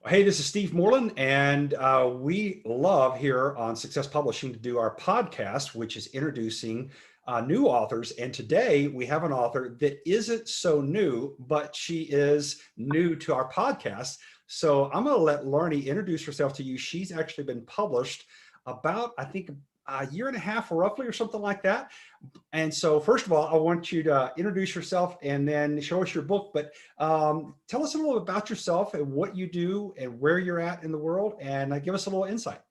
Hey, this is Steve Moreland, and we love here on Success Publishing to do our podcast, which is introducing new authors. And today we have an author that isn't so new, but she is new to our podcast. So I'm going to let Laarni introduce herself to you. She's actually been published about, I think, a year and a half roughly or something like that. And so first of all, I want you to introduce yourself and then show us your book. But tell us a little about yourself and what you do and where you're at in the world, and give us a little insight.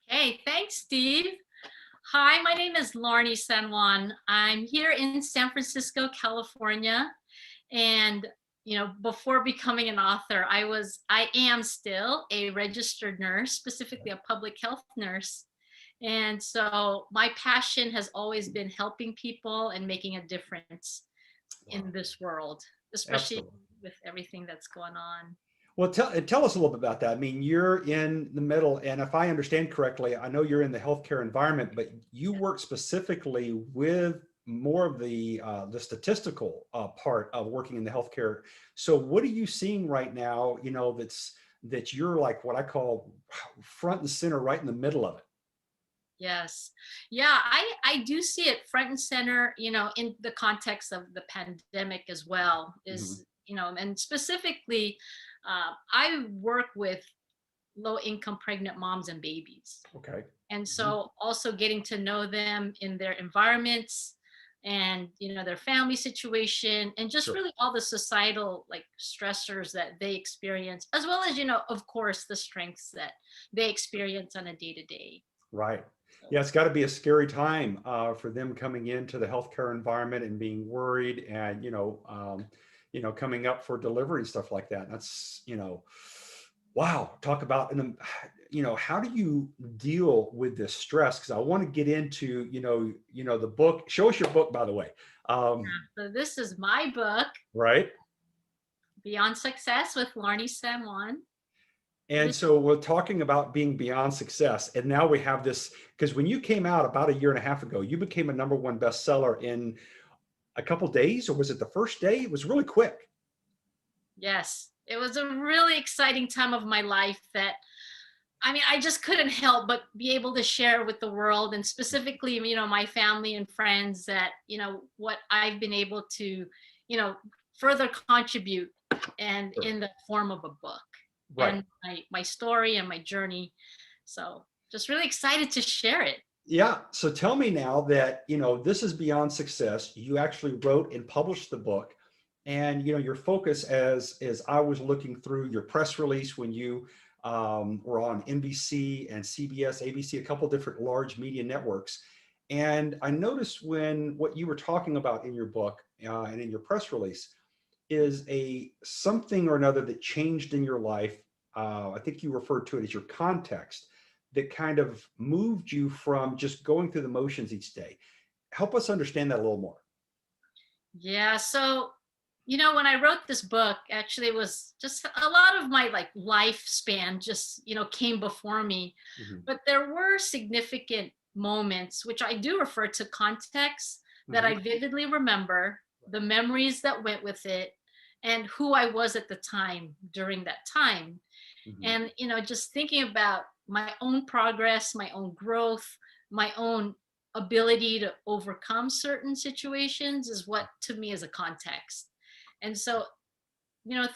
Hey, thanks, Steve. Hi, my name is Laarni San Juan. I'm here in San Francisco, California. And, before becoming an author, I am still a registered nurse, specifically a public health nurse. And so my passion has always been helping people and making a difference in this world, especially Absolutely. with everything that's going on. Well, tell us a little bit about that. I mean, you're in the middle, and if I understand correctly, I know you're in the healthcare environment, but you work specifically with more of the statistical part of working in the healthcare. So, what are you seeing right now? That you're like what I call front and center, right in the middle of it. Yes. Yeah, I do see it front and center, in the context of the pandemic as well, Mhm. and specifically, I work with low income pregnant moms and babies. Okay. And Mhm. so also getting to know them in their environments and, their family situation and just Sure. really all the societal like stressors that they experience, as well as, of course, the strengths that they experience on a day to day. Right. So Yeah, it's got to be a scary time for them coming into the healthcare environment and being worried, and coming up for delivery and stuff like that. That's wow. Talk about how do you deal with this stress? Because I want to get into the book. Show us your book, by the way. Um, So this is my book, right. Beyond Success with Laarni San Juan. And This, so we're talking about being beyond success. And now we have this, because when you came out about a year and a half ago, you became a #1 bestseller in a couple days, or was it the first day? It was really quick. yes, it was a really exciting time of my life that, I just couldn't help but be able to share with the world and specifically, my family and friends that, what I've been able to, you know, further contribute and Sure. in the form of a book Right. and my story and my journey. So just really excited to share it. Yeah. So tell me now that, this is beyond success. You actually wrote and published the book. And, your focus as I was looking through your press release when you were on NBC and CBS, ABC, a couple different large media networks. And I noticed when what you were talking about in your book and in your press release is a something or another that changed in your life. I think you referred to it as your context that kind of moved you from just going through the motions each day. Help us understand that a little more. Yeah. So, when I wrote this book, actually, it was just a lot of my like lifespan just, came before me. Mhm. But there were significant moments, which I do refer to context that Mhm. I vividly remember, the memories that went with it, and who I was at the time during that time. Mhm. And, just thinking about my own progress, my own growth, my own ability to overcome certain situations is what to me is a context. And so,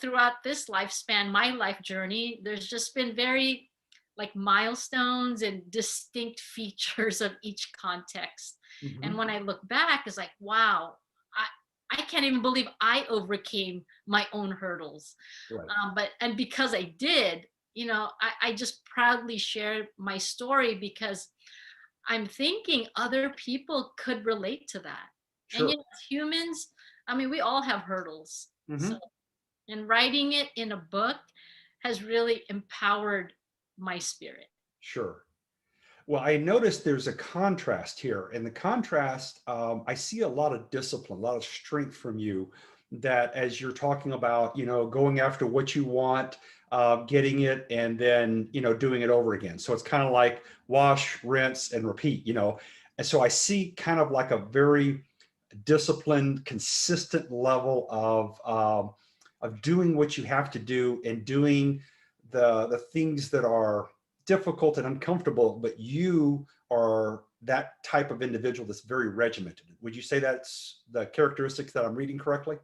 throughout this lifespan, my life journey, there's just been very like milestones and distinct features of each context. And Mhm. when I look back, it's like, wow, I can't even believe I overcame my own hurdles. Right. And because I did, I just proudly share my story because I'm thinking other people could relate to that. And Sure. as humans, we all have hurdles. So, Mhm. and writing it in a book has really empowered my spirit. Sure. Well, I noticed there's a contrast here. And the contrast, I see a lot of discipline, a lot of strength from you that as you're talking about, going after what you want, getting it, and then, doing it over again. So it's kind of like wash, rinse, and repeat. And so I see kind of like a very disciplined, consistent level of of doing what you have to do and doing the things that are difficult and uncomfortable, but you are that type of individual that's very regimented. Would you say that's the characteristics that I'm reading correctly?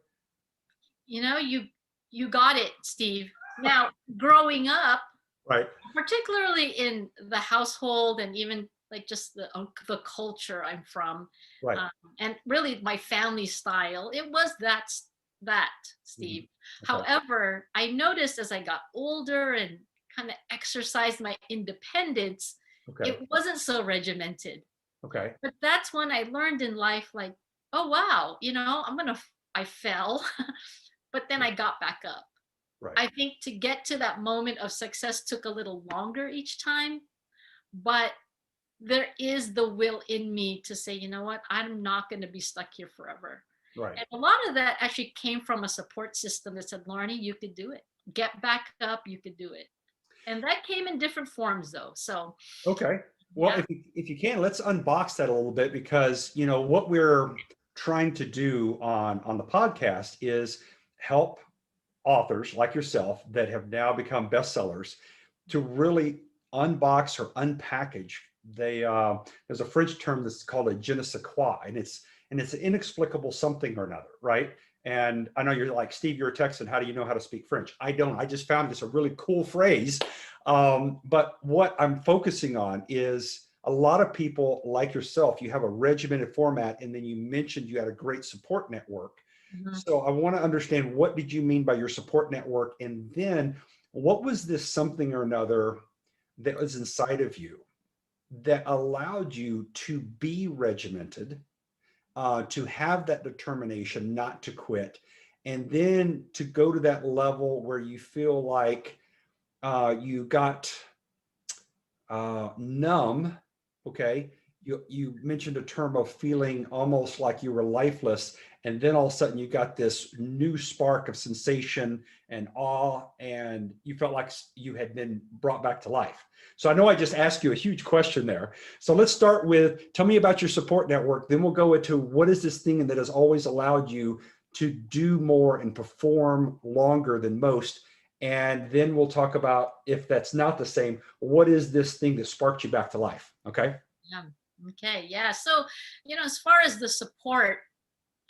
You know, you got it, Steve. Now, growing up, Right, particularly in the household and even like just the culture I'm from, right. um, and really my family style, it was that, Mhm. Steve. Okay, However, I noticed as I got older and kind of exercised my independence, okay, it wasn't so regimented. okay. But that's when I learned in life, like, oh wow, I fell, but then I got back up. Right, I think to get to that moment of success took a little longer each time, but there is the will in me to say, you know what, I'm not going to be stuck here forever. right. And a lot of that actually came from a support system that said, Laarni, you could do it. Get back up, you could do it. And that came in different forms though. So Okay. Well, yeah. if you can, let's unbox that a little bit because what we're trying to do on the podcast is help authors like yourself that have now become bestsellers to really unbox or unpackage. There's a French term that's called a je ne sais quoi, and it's an inexplicable something or another, right? And I know you're like, Steve, you're a Texan. How do you know how to speak French? I don't. I just found this a really cool phrase. But what I'm focusing on is a lot of people like yourself, you have a regimented format, and then you mentioned you had a great support network. Mhm. So I want to understand, what did you mean by your support network? And then what was this something or another that was inside of you that allowed you to be regimented, to have that determination not to quit, and then to go to that level where you feel like you got numb. Okay. You mentioned a term of feeling almost like you were lifeless. And then all of a sudden you got this new spark of sensation and awe, and you felt like you had been brought back to life. So I know I just asked you a huge question there. So let's start with, tell me about your support network. Then we'll go into what is this thing that has always allowed you to do more and perform longer than most. And then we'll talk about, if that's not the same, what is this thing that sparked you back to life? Okay. Yeah. Okay. Yeah. So, as far as the support,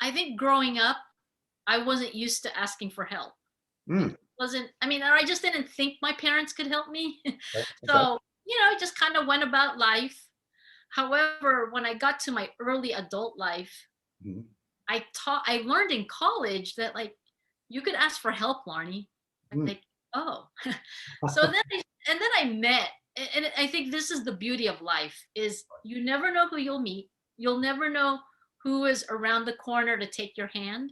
I think growing up, I wasn't used to asking for help. It Mm, wasn't, I mean, or I just didn't think my parents could help me. okay. Okay. So, I just kind of went about life. However, when I got to my early adult life, Mhm. I learned in college that like you could ask for help, Laarni. Mm. Like, oh. So then I met, and I think this is the beauty of life is you never know who you'll meet. You'll never know who is around the corner to take your hand.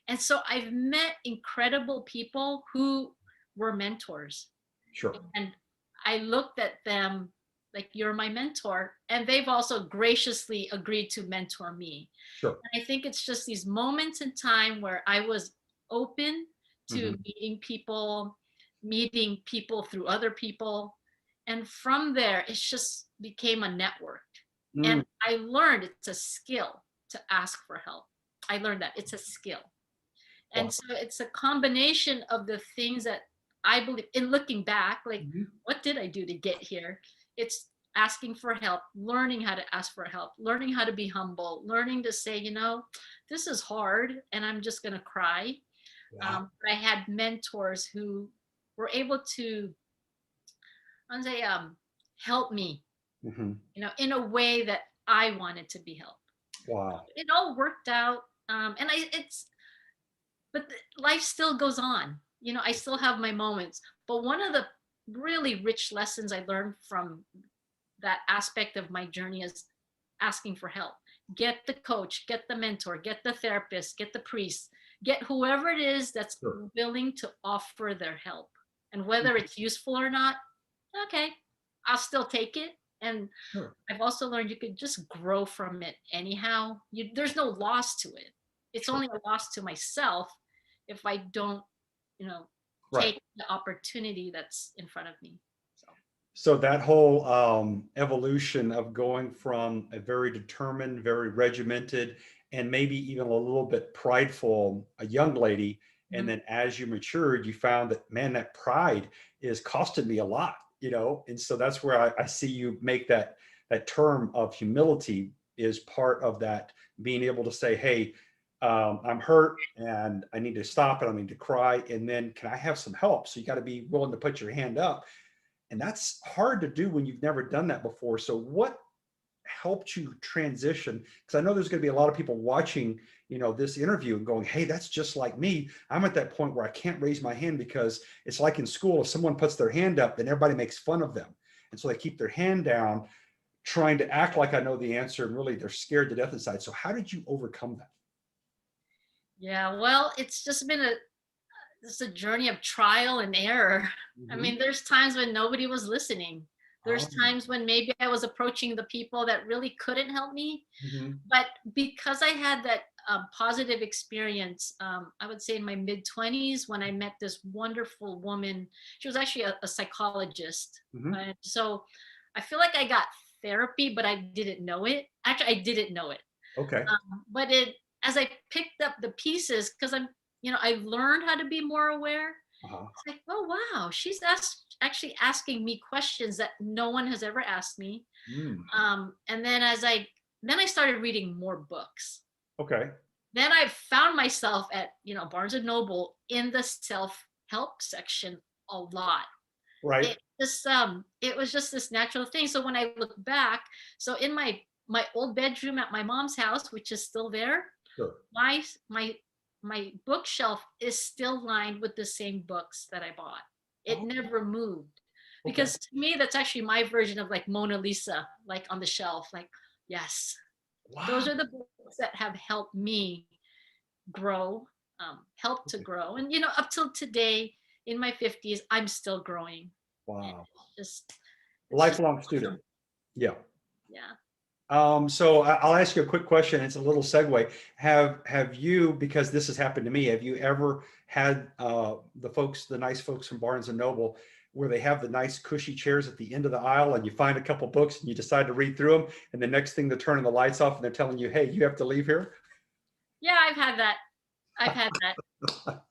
And so I've met incredible people who were mentors. Sure. And I looked at them like, you're my mentor. And they've also graciously agreed to mentor me. Sure. And I think it's just these moments in time where I was open to Hmm. meeting people through other people. And from there, it just became a network. Mm. And I learned it's a skill to ask for help. I learned that it's a skill. Wow. And so it's a combination of the things that I believe in looking back, like, Mhm. what did I do to get here? It's asking for help, learning how to ask for help, learning how to be humble, learning to say, this is hard and I'm just going to cry. Yeah. But I had mentors who were able to, I would say, help me, Hmm. in a way that I wanted to be helped. Wow. It all worked out. But life still goes on. I still have my moments. But one of the really rich lessons I learned from that aspect of my journey is asking for help. Get the coach, get the mentor, get the therapist, get the priest, get whoever it is that's Sure. willing to offer their help. And whether it's useful or not, okay, I'll still take it. And Sure. I've also learned you could just grow from it anyhow. There's no loss to it. It's Sure. only a loss to myself if I don't, you know, Right. take the opportunity that's in front of me. So So that whole evolution of going from a very determined, very regimented, and maybe even a little bit prideful, a young lady, And Mhm. then as you matured, you found that, man, that pride is costing me a lot, and so that's where I see you make that term of humility is part of that, being able to say, hey, I'm hurt and I need to stop it. I need to cry. And then can I have some help? So you got to be willing to put your hand up. And that's hard to do when you've never done that before. So what helped you transition? Because I know there's going to be a lot of people watching, this interview and going, hey, that's just like me. I'm at that point where I can't raise my hand because it's like in school, if someone puts their hand up, then everybody makes fun of them. And so they keep their hand down, trying to act like I know the answer. And really they're scared to death inside. So how did you overcome that? Yeah, well, it's just been a journey of trial and error. I Hmm. mean, there's times when nobody was listening. There's Oh, times when maybe I was approaching the people that really couldn't help me. hmm. But because I had that positive experience, I would say in my mid 20s when I met this wonderful woman. She was actually a psychologist. Hmm. And so I feel like I got therapy, but I didn't know it. Actually, I didn't know it. Okay. But as I picked up the pieces, because I learned how to be more aware. Uh-huh. It's like, oh wow, she's actually asking me questions that no one has ever asked me. Mm. And then I started reading more books. Okay. Then I found myself at Barnes and Noble in the self-help section a lot. Right. It was just this natural thing. So when I look back, so in my old bedroom at my mom's house, which is still there, Sure. my my my bookshelf is still lined with the same books that I bought. It Oh, never moved, okay. because to me that's actually my version of like Mona Lisa, like on the shelf. Like, yes, Wow. those are the books that have helped me grow, helped to Okay. grow, and up till today in my 50s, I'm still growing. And Wow. it's just Lifelong student. awesome. Yeah. Yeah. So I'll ask you a quick question. It's a little segue. Have you, because this has happened to me, have you ever had the nice folks from Barnes and Noble, where they have the nice cushy chairs at the end of the aisle, and you find a couple books and you decide to read through them, and the next thing they're turning the lights off and they're telling you, hey, you have to leave here? Yeah, I've had that. I've had that.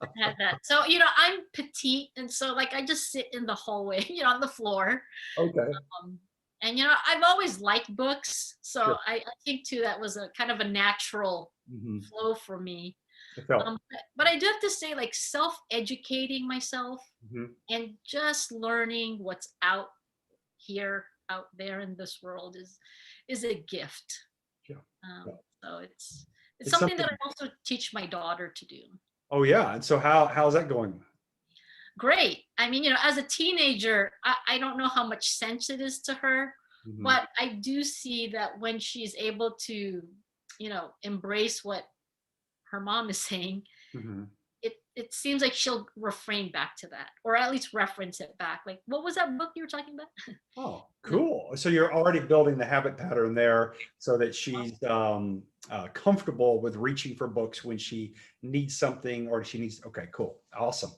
I've had that. So, I'm petite, and so like I just sit in the hallway, on the floor. Okay. Um, and I've always liked books, so Sure. I think too that was a kind of a natural Hmm. flow for me. It felt. But I do have to say, like, self-educating myself Hmm. and just learning what's out there in this world is a gift. Yeah. Yeah. So it's It's something something. that I also teach my daughter to do. Oh yeah. And so how's that going? Great. I mean, as a teenager, I don't know how much sense it is to her, Hmm. but I do see that when she's able to, embrace what her mom is saying, Hmm. it seems like she'll refrain back to that, or at least reference it back. Like, what was that book you were talking about? Oh, Yeah. cool. So you're already building the habit pattern there so that she's comfortable with reaching for books when she needs something or she needs. Okay, cool. Awesome.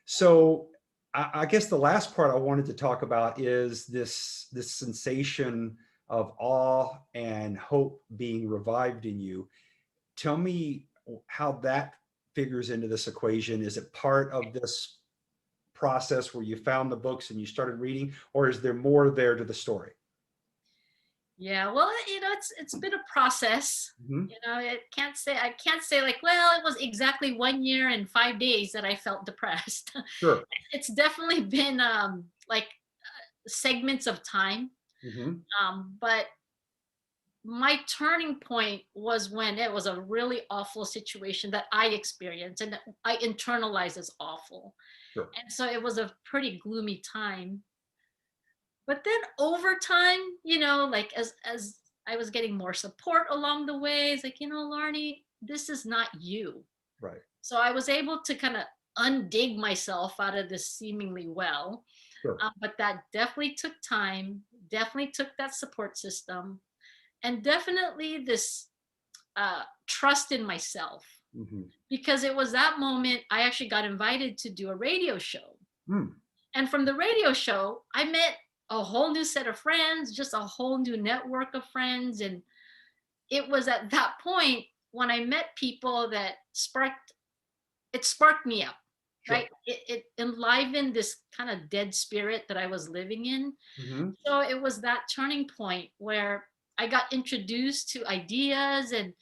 So I guess the last part I wanted to talk about is this sensation of awe and hope being revived in you. Tell me how that figures into this equation. Is it part of this process where you found the books and you started reading, or is there more there to the story? Yeah, well, it's been a process. Hmm. I can't say like, well, it was exactly 1 year and 5 days that I felt depressed. Sure. It's definitely been like segments of time. Hmm. But my turning point was when it was a really awful situation that I experienced and that I internalized as awful. Sure. And so it was a pretty gloomy time. But then over time, like as I was getting more support along the way, it's like, Laarni, this is not you. Right. So I was able to kind of undig myself out of this seemingly well. Sure. But that definitely took time, definitely took that support system, and definitely this trust in myself. Hmm. Because it was that moment I actually got invited to do a radio show. Mm. And from the radio show, I met a whole new set of friends, just a whole new network of friends. And it was at that point when I met people that sparked it sparked me up, Sure. right? It enlivened this kind of dead spirit that I was living in. Hmm. So it was that turning point where I got introduced to ideas, and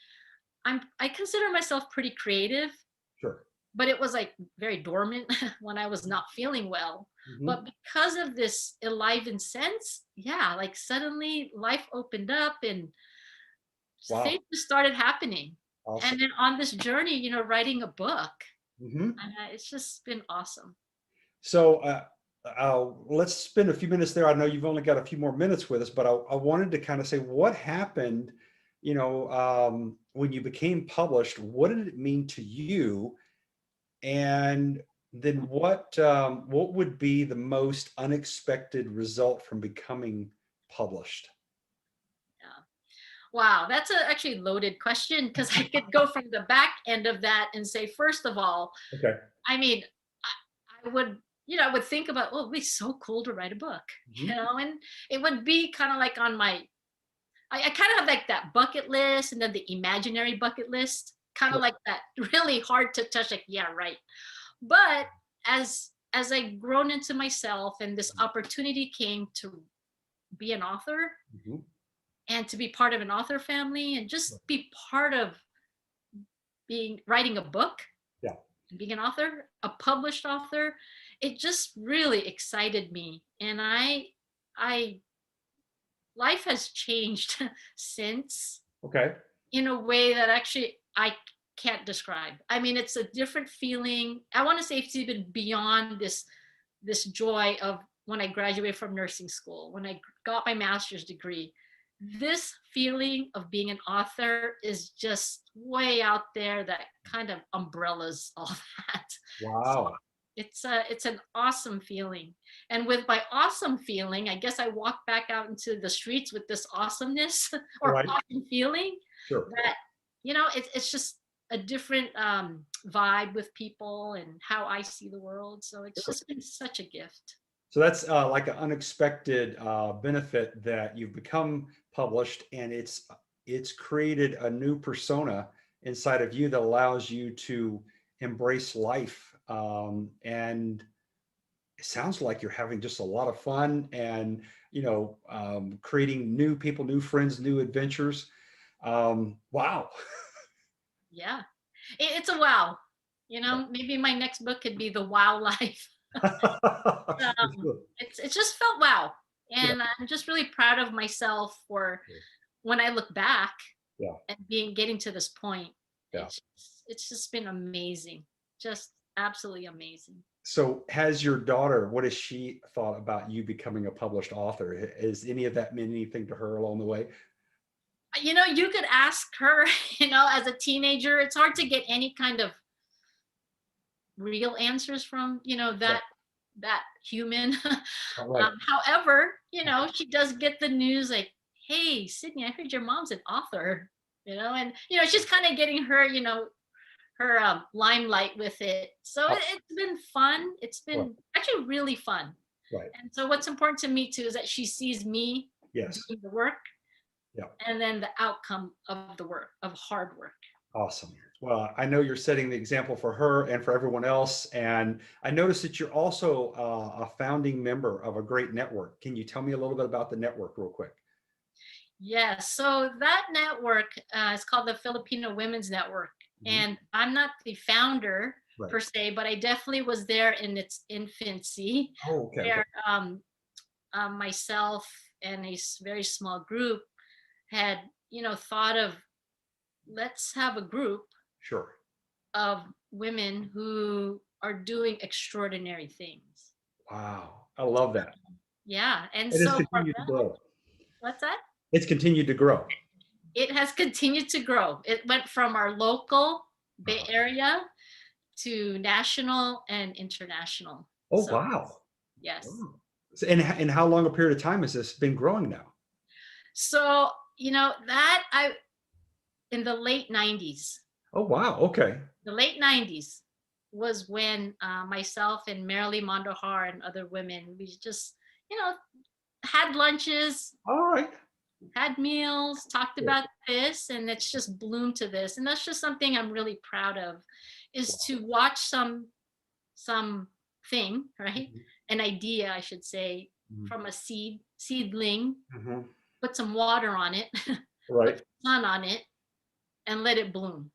I consider myself pretty creative, Sure. but it was like very dormant when I was not feeling well. Hmm. But because of this enlivened sense, yeah, like suddenly life opened up and Wow. things just started happening. Awesome. And then on this journey, writing a book, Hmm. it's just been awesome. So let's spend a few minutes there. I know you've only got a few more minutes with us, but I wanted to kind of say what happened, when you became published. What did it mean to you? And then what would be the most unexpected result from becoming published? Yeah. Wow, that's a actually loaded question because I could go from the back end of that and say, first of all, Okay. I mean, I would, I would think about, oh, it'd be so cool to write a book, Mhm. and it would be kind of like on my, I kind of have like that bucket list and then the imaginary bucket list, kind of Sure. like that really hard to touch, like, yeah, right. But as I grown into myself and this opportunity came to be an author Mhm. and to be part of an author family and just be part of being writing a book Yeah. and being an author, a published author, it just really excited me. And I life has changed since Okay. in a way that actually I can't describe. I mean, it's a different feeling. I want to say it's even beyond this joy of when I graduated from nursing school, when I got my master's degree. This feeling of being an author is just way out there that kind of umbrellas all that. So Wow. it's an awesome feeling. And with my awesome feeling, I guess I walk back out into the streets with this awesomeness or Right. awesome feeling Sure. that, it's just a different vibe with people and how I see the world. So it's Sure. just been such a gift. So that's like an unexpected benefit that you've become published, and it's created a new persona inside of you that allows you to embrace life. And it sounds like you're having just a lot of fun, and creating new people, new friends, new adventures. Wow. Yeah. It's a wow. Maybe my next book could be The Wow Life. It's just felt wow. Yeah. And I'm just really proud of myself for when I look back Yeah. and getting to this point. Yeah. It's just been amazing. Just absolutely amazing. So has your daughter, what has she thought about you becoming a published author? Has any of that meant anything to her along the way? You could ask her, as a teenager, it's hard to get any kind of real answers from, Right. that human. All right. However, she does get the news like, hey, Sydney, I heard your mom's an author, and she's kind of getting her, her limelight with it. So Oh, it's been fun. It's right. been actually really fun. Right. And so what's important to me too is that she sees me Yes. doing the work Yeah. and then the outcome of the work, of hard work. Awesome. Well, I know you're setting the example for her and for everyone else. And I noticed that you're also a founding member of a great network. Can you tell me a little bit about the network real quick? Yes. So that network is called the Filipino Women's Network. Mhm. And I'm not the founder Right. per se, but I definitely was there in its infancy, Oh, okay. Okay. where myself and a very small group had, thought of, let's have a group Sure. of women who are doing extraordinary things. Wow. I love that. Yeah. And It has so for continued to that, grow. what's that? It's continued to grow. It has continued to grow. It went from our local Bay Uh-huh. Area to national and international. Oh, So wow. yes. Wow. So, and how long a period of time has this been growing now? So, that I in the late 90s. Oh, wow. Okay. The late 90s was when myself and Marilee Mondohar and other women, we just, you know, had lunches, All right. had meals, talked Good. about this, and it's just bloomed to this. And that's just something I'm really proud of. is Wow. to watch some thing, right? Mhm. An idea, I should say, Mhm. from a seedling, Mhm. put some water on it, put Right. sun on it, and let it bloom.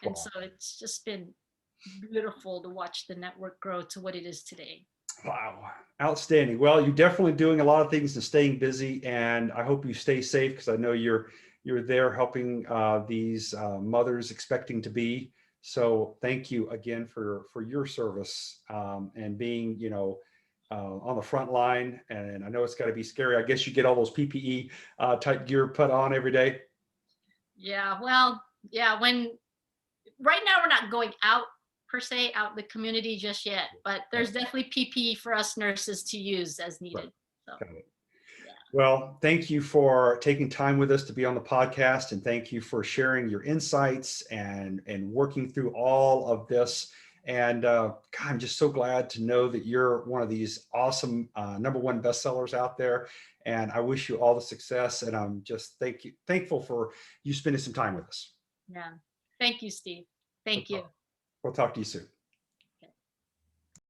And so Wow. it's just been beautiful to watch the network grow to what it is today. Wow. Outstanding. Well, you're definitely doing a lot of things and staying busy, and I hope you stay safe because I know you're there helping these mothers expecting to be. So thank you again for your service and being, on the front line. And I know it's got to be scary. I guess you get all those PPE type gear put on every day. Yeah, well, yeah, when right now we're not going out per se out in the community just yet, but Right. there's definitely PPE for us nurses to use as Right. needed. So Got it. yeah. Well, thank you for taking time with us to be on the podcast, and thank you for sharing your insights and working through all of this. And God, I'm just so glad to know that you're one of these awesome #1 bestsellers out there. And I wish you all the success. And I'm just thankful for you spending some time with us. Yeah. Thank you, Steve. No Thank you. problem. We'll talk to you soon.